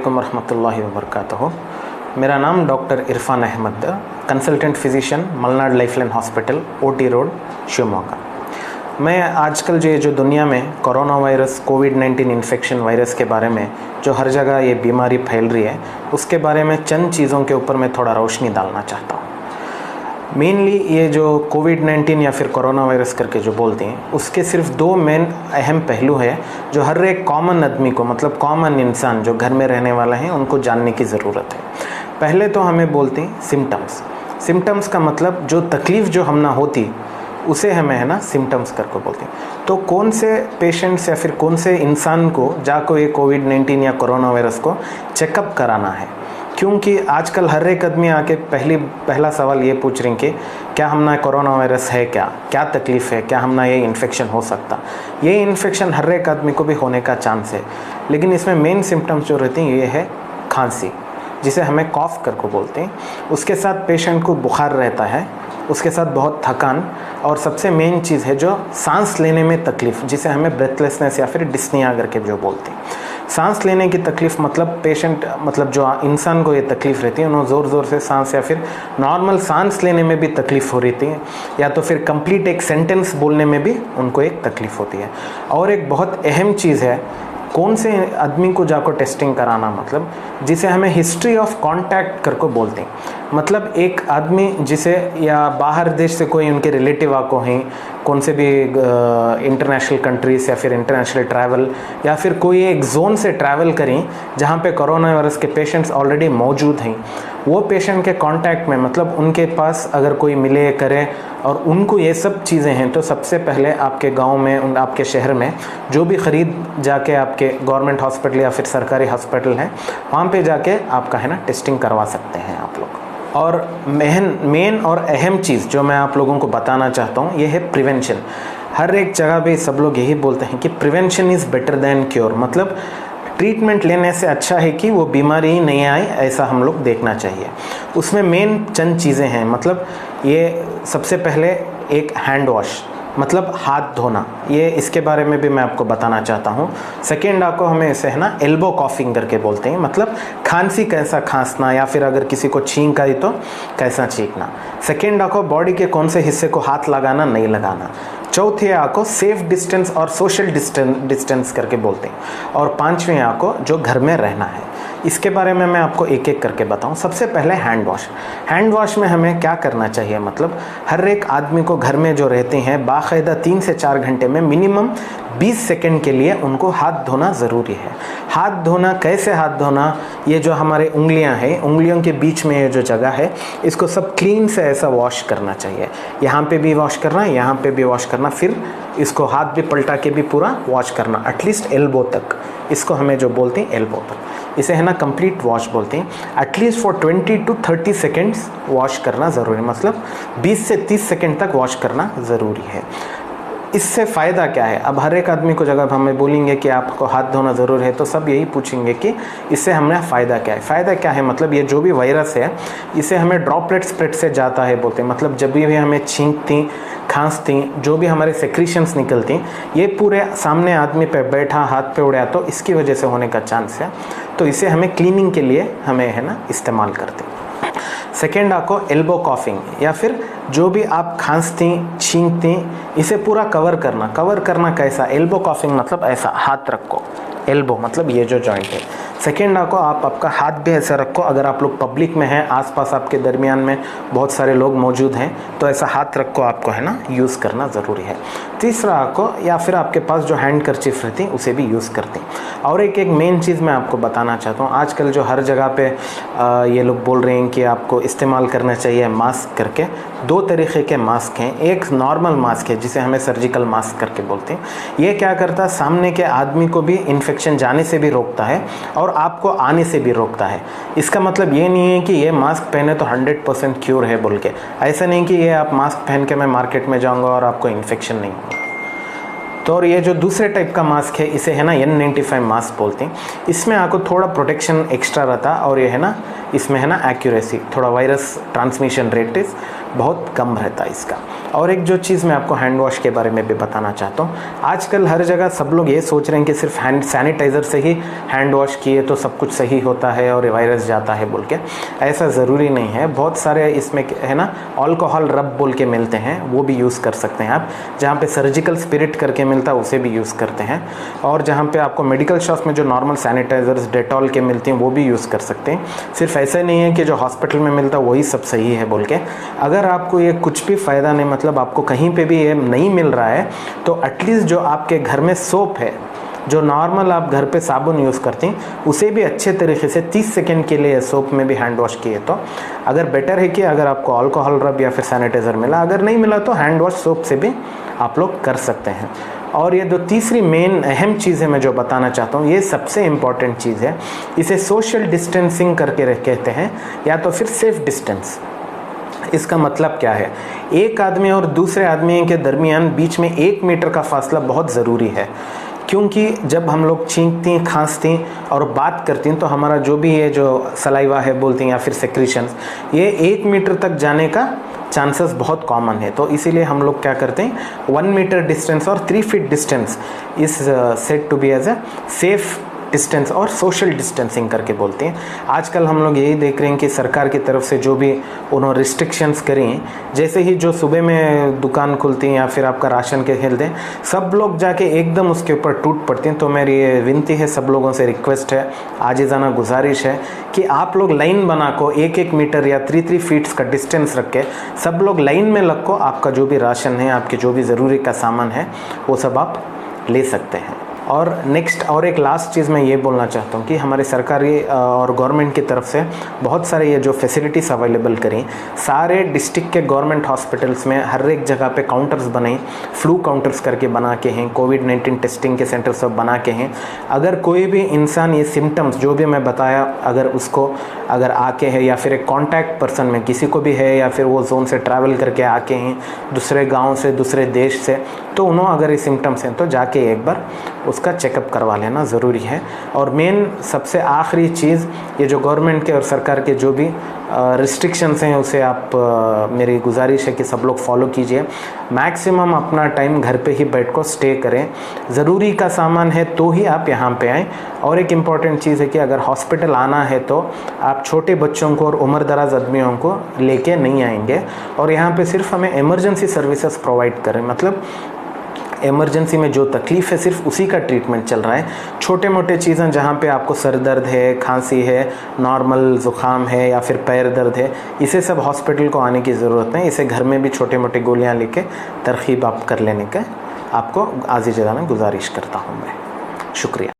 अस्सलामुअलैकुम वरहमतुल्लाहि वबरकातुहू। मेरा नाम doctor Irfan Ahmed, consultant physician, Malnad lifeline hospital, OT road, Shivamogga. मैं आजकल जो दुनिया में कोरोना वायरस कोविड-19 इन्फेक्शन वायरस के बारे में जो हर जगह ये बीमारी फैल रही है, उसके बारे में चंद चीज़ों के ऊपर मैं थोड़ा रोशनी डालना चाहता हूँ। मेनली ये जो कोविड-19 या फिर कोरोना वायरस करके जो बोलते हैं, उसके सिर्फ दो मेन अहम पहलू है जो हर एक कॉमन आदमी को, मतलब कॉमन इंसान जो घर में रहने वाला है, उनको जानने की ज़रूरत है। पहले तो हमें बोलते हैं सिम्टम्स का मतलब जो तकलीफ़ जो हम ना होती उसे हमें सिम्टम्स करके बोलते हैं। तो कौन से पेशेंट्स या फिर कौन से इंसान को जाकर ये कोविड-19 या कोरोना वायरस को चेकअप कराना है, क्योंकि आजकल हर एक आदमी आके पहला सवाल ये पूछ रहे हैं कि क्या हमना कोरोना वायरस है, क्या तकलीफ़ है, क्या हमना ये इन्फेक्शन हो सकता। ये इन्फेक्शन हर एक आदमी को भी होने का चांस है, लेकिन इसमें मेन सिम्टम्स जो रहते हैं ये है खांसी, जिसे हमें कॉफ करके बोलते हैं। उसके साथ पेशेंट को बुखार रहता है, उसके साथ बहुत थकान, और सबसे मेन चीज़ है जो सांस लेने में तकलीफ़, जिसे हमें ब्रेथलेसनेस या फिर डिस्निया करके जो बोलते हैं। सांस लेने की तकलीफ़ मतलब पेशेंट, मतलब जो इंसान को ये तकलीफ़ रहती है, उन्हें ज़ोर से सांस या फिर नॉर्मल सांस लेने में भी तकलीफ़ हो रही है, या तो फिर कंप्लीट एक सेंटेंस बोलने में भी उनको एक तकलीफ़ होती है। और एक बहुत अहम चीज़ है, कौन से आदमी को जाकर टेस्टिंग कराना, मतलब जिसे हमें हिस्ट्री ऑफ कांटेक्ट करके बोलते हैं। मतलब एक आदमी जिसे या बाहर देश से कोई उनके रिलेटिव आको हैं, कौन से भी इंटरनेशनल कंट्रीज या फिर इंटरनेशनल ट्रैवल, या फिर कोई एक जोन से ट्रैवल करें जहाँ पे कोरोना वायरस के पेशेंट्स ऑलरेडी मौजूद हैं, वो पेशेंट के कांटेक्ट में, मतलब उनके पास अगर कोई मिले करे और उनको ये सब चीज़ें हैं, तो सबसे पहले आपके गांव में, आपके शहर में जो भी ख़रीद जाके आपके गवर्नमेंट हॉस्पिटल या फिर सरकारी हॉस्पिटल हैं, वहाँ पे जाके आपका टेस्टिंग करवा सकते हैं आप लोग। और मेन और अहम चीज़ जो मैं आप लोगों को बताना चाहता हूँ, ये है प्रिवेंशन। हर एक जगह पे सब लोग यही बोलते हैं कि prevention is better than cure, मतलब ट्रीटमेंट लेने से अच्छा है कि वो बीमारी ही नहीं आए, ऐसा हम लोग देखना चाहिए। उसमें मेन चंद चीज़ें हैं, मतलब ये सबसे पहले एक हैंड वॉश, मतलब हाथ धोना, ये इसके बारे में भी मैं आपको बताना चाहता हूँ। सेकेंड आपको हमें इसे एल्बो कॉफिंग करके बोलते हैं, मतलब खांसी कैसा खांसना, या फिर अगर किसी को छींक आई तो कैसा छींकना। सेकेंड आपको बॉडी के कौन से हिस्से को हाथ लगाना नहीं लगाना। चौथे आपको सेफ डिस्टेंस और सोशल डिस्टेंस करके बोलते हैं। और पांचवें आपको जो घर में रहना है, इसके बारे में मैं आपको एक एक करके बताऊं। सबसे पहले हैंड वॉश में हमें क्या करना चाहिए, मतलब हर एक आदमी को घर में जो रहते हैं बाकायदा 3 से 4 घंटे में मिनिमम 20 सेकंड के लिए उनको हाथ धोना ज़रूरी है। हाथ धोना कैसे, हाथ धोना, ये जो हमारे उंगलियां हैं, उंगलियों के बीच में ये जो जगह है, इसको सब क्लीन से ऐसा वॉश करना चाहिए। यहाँ पे भी वॉश करना, यहाँ पे भी वॉश करना, फिर इसको हाथ भी पलटा के भी पूरा वॉश करना, एटलीस्ट एल्बो तक। इसको हमें जो बोलते हैं एल्बो तक, इसे कंप्लीट वॉश बोलते हैं। At least for 20 to 30 seconds wash करना ज़रूरी है, मतलब 20 से 30 सेकेंड तक वॉश करना ज़रूरी है। इससे फ़ायदा क्या है? अब हर एक आदमी को जब हमें बोलेंगे कि आपको हाथ धोना ज़रूर है, तो सब यही पूछेंगे कि इससे हमें फ़ायदा क्या है। फ़ायदा क्या है, मतलब ये जो भी वायरस है, इसे हमें ड्रॉपलेट स्प्रेड से जाता है बोलते हैं। मतलब जब भी हमें छींकती, खांसती, जो भी हमारे सेक्रीशंस निकलती, ये पूरे सामने आदमी पे बैठा, हाथ पे उड़ा, तो इसकी वजह से होने का चांस है। तो इसे हमें क्लीनिंग के लिए हमें इस्तेमाल करते हैं। सेकेंड आपको एल्बो कॉफिंग, या फिर जो भी आप खांसती, छींकती, इसे पूरा कवर करना कैसा, एल्बो कॉफिंग मतलब ऐसा हाथ रखो, एल्बो मतलब ये जो जॉइंट है। सेकेंड आपको आपका हाथ भी ऐसा रखो, अगर आप लोग पब्लिक में हैं, आसपास आपके दरमियान में बहुत सारे लोग मौजूद हैं, तो ऐसा हाथ रखो, आपको यूज़ करना ज़रूरी है। तीसरा आपको, या फिर आपके पास जो हैंड करचीफ रहती है उसे भी यूज़ करते हैं। और एक मेन चीज़ मैं आपको बताना चाहता हूँ, आजकल जो हर जगह पे ये लोग बोल रहे हैं कि आपको इस्तेमाल करना चाहिए मास्क करके। 2 तरीक़े के मास्क हैं। एक नॉर्मल मास्क है जिसे हमें सर्जिकल मास्क करके बोलते हैं। ये क्या करता है, सामने के आदमी को भी इन्फेक्शन जाने से भी रोकता है और आपको आने से भी रोकता है। इसका मतलब ये नहीं है कि ये मास्क पहने तो 100% क्योर है बोल के। ऐसा नहीं कि ये आप मास्क पहन के मैं मार्केट में जाऊंगा और आपको इन्फेक्शन नहीं होगा। तो और ये जो दूसरे टाइप का मास्क है, इसे N95 मास्क बोलते हैं। इसमें आपको थोड़ा प्रोटेक्शन एक्स्ट्रा रहता है, और ये इसमें है ना एक्यूरेसी, थोड़ा वायरस ट्रांसमिशन रेट इस बहुत कम रहता है इसका। और एक जो चीज़ मैं आपको हैंड वॉश के बारे में भी बताना चाहता हूँ, आजकल हर जगह सब लोग ये सोच रहे हैं कि सिर्फ हैंड सैनिटाइज़र से ही हैंड वॉश किए तो सब कुछ सही होता है और वायरस जाता है बोल के। ऐसा ज़रूरी नहीं है। बहुत सारे इसमें है ना अल्कोहल रब बोल के मिलते हैं, वो भी यूज़ कर सकते हैं आप। जहाँ पे सर्जिकल स्पिरिट करके मिलता है उसे भी यूज़ करते हैं। और जहाँ पे आपको मेडिकल शॉप में जो नॉर्मल सैनिटाइज़र्स डेटॉल के मिलते हैं वो भी यूज़ कर सकते हैं। सिर्फ ऐसा नहीं है कि जो हॉस्पिटल में मिलता है वही सब सही है बोल के। अगर आपको ये कुछ भी फ़ायदा नहीं, मतलब आपको कहीं पे भी ये नहीं मिल रहा है, तो एटलीस्ट जो आपके घर में सोप है, जो नॉर्मल आप घर पे साबुन यूज़ करती हैं, उसे भी अच्छे तरीके से 30 सेकेंड के लिए सोप में भी हैंड वॉश किए तो अगर बेटर है कि अगर आपको अल्कोहल रब या फिर सैनिटाइज़र मिला, अगर नहीं मिला तो हैंड वॉश सोप से भी आप लोग कर सकते हैं। और ये जो तीसरी मेन अहम चीज़ है मैं जो बताना चाहता हूँ, ये सबसे इम्पॉर्टेंट चीज़ है। इसे सोशल डिस्टेंसिंग करके कहते हैं या तो फिर सेफ डिस्टेंस। इसका मतलब क्या है, एक आदमी और दूसरे आदमी के दरमियान बीच में 1 मीटर का फासला बहुत ज़रूरी है। क्योंकि जब हम लोग छींकती खांसती और बात करती हैं तो हमारा जो भी ये जो सलाइवा है बोलती हैं या फिर सेक्रीशंस, ये 1 मीटर तक जाने का चांसेस बहुत कॉमन है। तो इसीलिए हम लोग क्या करते हैं, 1 मीटर डिस्टेंस और 3 feet distance is said to be as a safe distance और सोशल डिस्टेंसिंग करके बोलते हैं। आजकल हम लोग यही देख रहे हैं कि सरकार की तरफ से जो भी उन्होंने रिस्ट्रिक्शंस करी हैं, जैसे ही जो सुबह में दुकान खुलती हैं या फिर आपका राशन के खेलते हैं, सब लोग जाके एकदम उसके ऊपर टूट पड़ते हैं। तो मेरी ये विनती है, सब लोगों से रिक्वेस्ट है, आजिज़ाना गुजारिश है कि आप लोग लाइन बना को 1-1 मीटर या 3-3 फीट्स का डिस्टेंस रख के सब लोग लाइन में लग को आपका जो भी राशन है, आपके जो भी ज़रूरी का सामान है, वो सब आप ले सकते हैं। और नेक्स्ट और एक लास्ट चीज़ मैं ये बोलना चाहता हूँ कि हमारे सरकारी और गवर्नमेंट की तरफ से बहुत सारे ये जो फैसिलिटीज़ अवेलेबल करें, सारे डिस्ट्रिक्ट के गवर्नमेंट हॉस्पिटल्स में हर एक जगह पे काउंटर्स बने, फ्लू काउंटर्स करके बना के हैं, कोविड-19 टेस्टिंग के सेंटर सब बना के हैं। अगर कोई भी इंसान ये सिम्टम्स जो भी मैं बताया, अगर उसको अगर आके है या फिर एक कॉन्टैक्ट पर्सन में किसी को भी है या फिर वो जोन से ट्रैवल करके आके हैं दूसरे गाँव से, दूसरे देश से, तो उन्होंने अगर ये सिम्टम्स हैं तो जाके एक बार उसका चेकअप करवा लेना ज़रूरी है। और मेन सबसे आखिरी चीज़, ये जो गवर्नमेंट के और सरकार के जो भी रिस्ट्रिक्शंस हैं उसे आप मेरी गुजारिश है कि सब लोग फॉलो कीजिए। मैक्सिमम अपना टाइम घर पे ही बैठ को स्टे करें, ज़रूरी का सामान है तो ही आप यहाँ पे आएँ। और एक इम्पॉर्टेंट चीज़ है कि अगर हॉस्पिटल आना है तो आप छोटे बच्चों को और उम्र दराज आदमियों को लेके नहीं आएंगे। और यहाँ पे सिर्फ हमें इमरजेंसी सर्विसेज प्रोवाइड करें, मतलब इमरजेंसी में जो तकलीफ़ है सिर्फ उसी का ट्रीटमेंट चल रहा है। छोटे मोटे चीज़ें जहाँ पे आपको सर दर्द है, खांसी है, नॉर्मल ज़ुकाम है या फिर पैर दर्द है, इसे सब हॉस्पिटल को आने की ज़रूरत नहीं। इसे घर में भी छोटे मोटे गोलियाँ लेके तरकीब आप कर लेने का आपको आज़िज़ाना गुजारिश करता हूँ मैं। शुक्रिया।